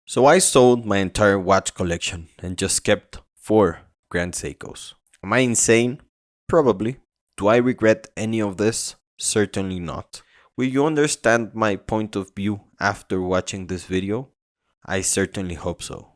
So I sold my entire watch collection and just kept 4 Grand Seikos. Am I insane? Probably. Do I regret any of this? Certainly not. Will you understand my point of view after watching this video? I certainly hope so.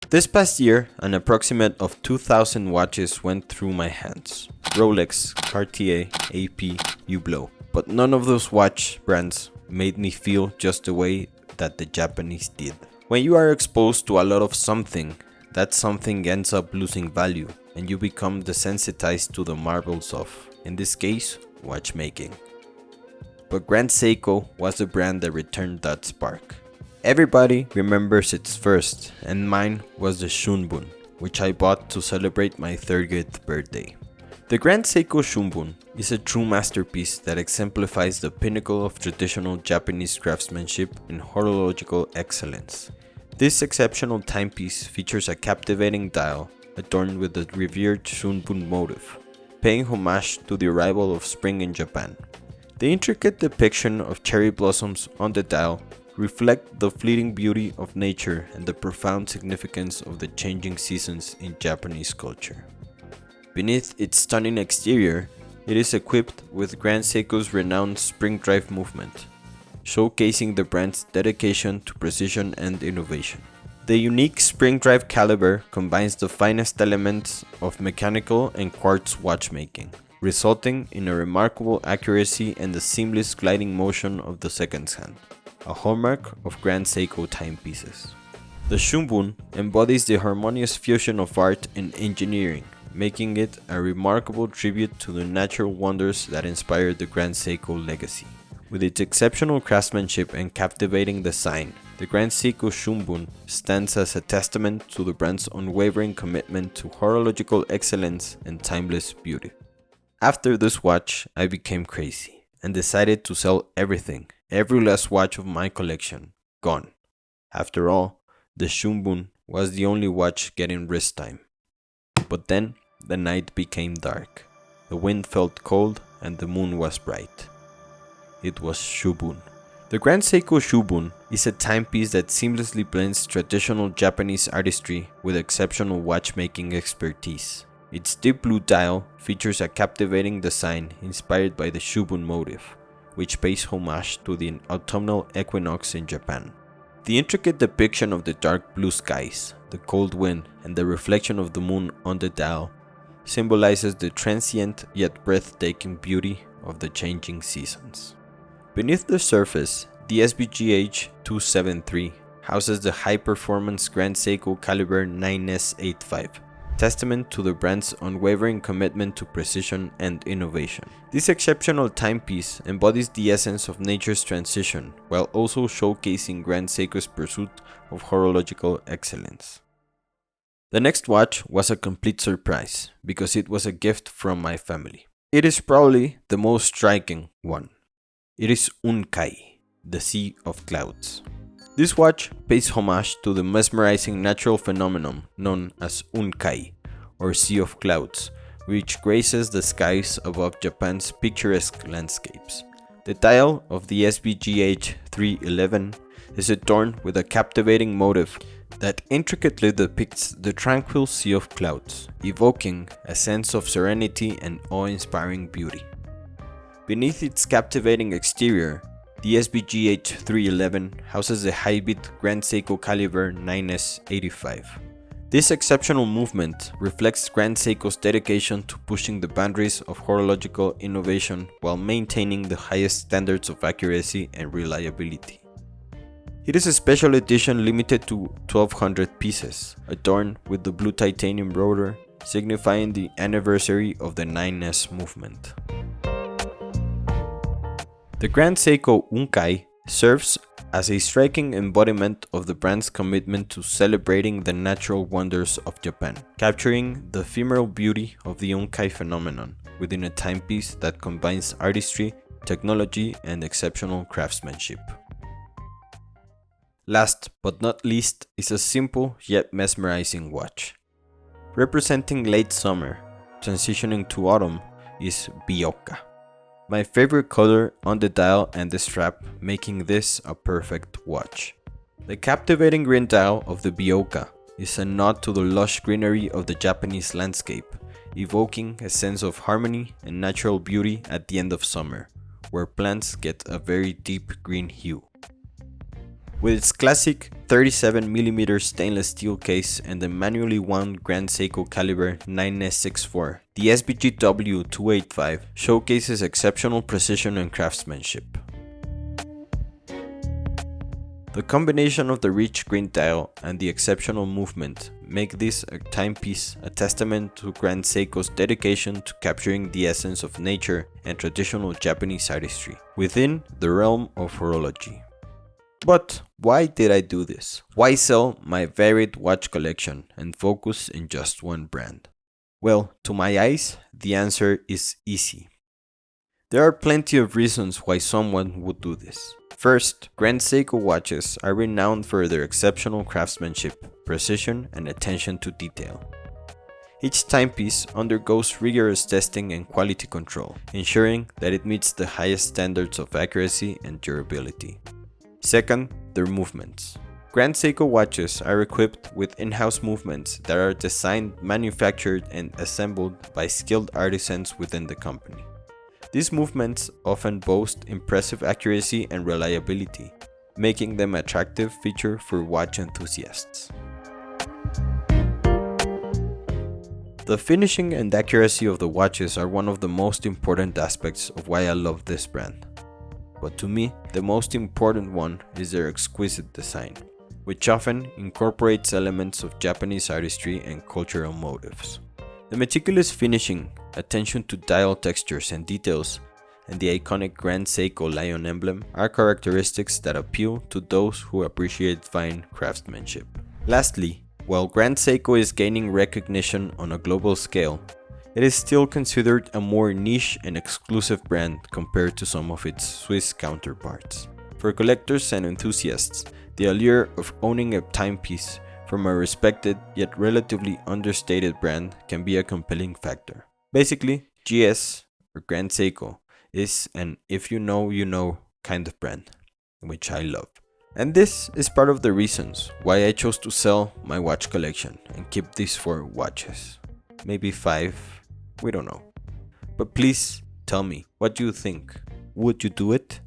This past year, an approximate of 2,000 watches went through my hands. Rolex, Cartier, AP, Hublot. But none of those watch brands made me feel just the way that the Japanese did. When you are exposed to a lot of something, that something ends up losing value and you become desensitized to the marvels of, in this case, watchmaking. But Grand Seiko was the brand that returned that spark. Everybody remembers its first, and mine was the Shunbun, which I bought to celebrate my 30th birthday. The Grand Seiko Shunbun is a true masterpiece that exemplifies the pinnacle of traditional Japanese craftsmanship and horological excellence. This exceptional timepiece features a captivating dial adorned with the revered Shunbun motif, paying homage to the arrival of spring in Japan. The intricate depiction of cherry blossoms on the dial reflect the fleeting beauty of nature and the profound significance of the changing seasons in Japanese culture. Beneath its stunning exterior, it is equipped with Grand Seiko's renowned spring drive movement, showcasing the brand's dedication to precision and innovation. The unique spring drive caliber combines the finest elements of mechanical and quartz watchmaking, resulting in a remarkable accuracy and the seamless gliding motion of the seconds hand, a hallmark of Grand Seiko timepieces. The Shunbun embodies the harmonious fusion of art and engineering, making it a remarkable tribute to the natural wonders that inspired the Grand Seiko legacy. With its exceptional craftsmanship and captivating design, the Grand Seiko Shunbun stands as a testament to the brand's unwavering commitment to horological excellence and timeless beauty. After this watch, I became crazy and decided to sell everything, every last watch of my collection, gone. After all, the Shunbun was the only watch getting wrist time. But then, the night became dark. The wind felt cold and the moon was bright. It was Shunbun. The Grand Seiko Shunbun is a timepiece that seamlessly blends traditional Japanese artistry with exceptional watchmaking expertise. Its deep blue dial features a captivating design inspired by the Shunbun motif, which pays homage to the autumnal equinox in Japan. The intricate depiction of the dark blue skies, the cold wind, and the reflection of the moon on the dial symbolizes the transient yet breathtaking beauty of the changing seasons. Beneath the surface, the SBGH 273 houses the high-performance Grand Seiko Caliber 9S85, testament to the brand's unwavering commitment to precision and innovation. This exceptional timepiece embodies the essence of nature's transition, while also showcasing Grand Seiko's pursuit of horological excellence. The next watch was a complete surprise, because it was a gift from my family. It is probably the most striking one. It is Unkai, the Sea of Clouds. This watch pays homage to the mesmerizing natural phenomenon known as Unkai, or Sea of Clouds, which graces the skies above Japan's picturesque landscapes. The dial of the SBGH 311 is adorned with a captivating motif that intricately depicts the tranquil Sea of Clouds, evoking a sense of serenity and awe-inspiring beauty. Beneath its captivating exterior, the SBGH 311 houses the high-beat Grand Seiko Caliber 9S85. This exceptional movement reflects Grand Seiko's dedication to pushing the boundaries of horological innovation while maintaining the highest standards of accuracy and reliability. It is a special edition limited to 1,200 pieces, adorned with the blue titanium rotor, signifying the anniversary of the 9S movement. The Grand Seiko Unkai serves as a striking embodiment of the brand's commitment to celebrating the natural wonders of Japan, capturing the ephemeral beauty of the Unkai phenomenon within a timepiece that combines artistry, technology, and exceptional craftsmanship. Last but not least is a simple yet mesmerizing watch. Representing late summer, transitioning to autumn, is Bioka. My favorite color on the dial and the strap, making this a perfect watch. The captivating green dial of the Bioka is a nod to the lush greenery of the Japanese landscape, evoking a sense of harmony and natural beauty at the end of summer, where plants get a very deep green hue. With its classic 37mm stainless steel case and the manually wound Grand Seiko caliber 9S64, the SBGW285 showcases exceptional precision and craftsmanship. The combination of the rich green dial and the exceptional movement make this a timepiece, a testament to Grand Seiko's dedication to capturing the essence of nature and traditional Japanese artistry within the realm of horology. But why did I do this? Why sell my varied watch collection and focus in just one brand? Well, to my eyes, the answer is easy. There are plenty of reasons why someone would do this. First, Grand Seiko watches are renowned for their exceptional craftsmanship, precision, and attention to detail. Each timepiece undergoes rigorous testing and quality control, ensuring that it meets the highest standards of accuracy and durability. Second, their movements. Grand Seiko watches are equipped with in-house movements that are designed, manufactured, and assembled by skilled artisans within the company. These movements often boast impressive accuracy and reliability, making them an attractive feature for watch enthusiasts. The finishing and accuracy of the watches are one of the most important aspects of why I love this brand. But to me, the most important one is their exquisite design, which often incorporates elements of Japanese artistry and cultural motifs. The meticulous finishing, attention to dial textures and details, and the iconic Grand Seiko lion emblem are characteristics that appeal to those who appreciate fine craftsmanship. Lastly, while Grand Seiko is gaining recognition on a global scale, it is still considered a more niche and exclusive brand compared to some of its Swiss counterparts. For collectors and enthusiasts, the allure of owning a timepiece from a respected yet relatively understated brand can be a compelling factor. Basically, GS or Grand Seiko is an if you know kind of brand, which I love. And this is part of the reasons why I chose to sell my watch collection and keep these 4 watches. Maybe 5. We don't know. But please tell me, what do you think? Would you do it?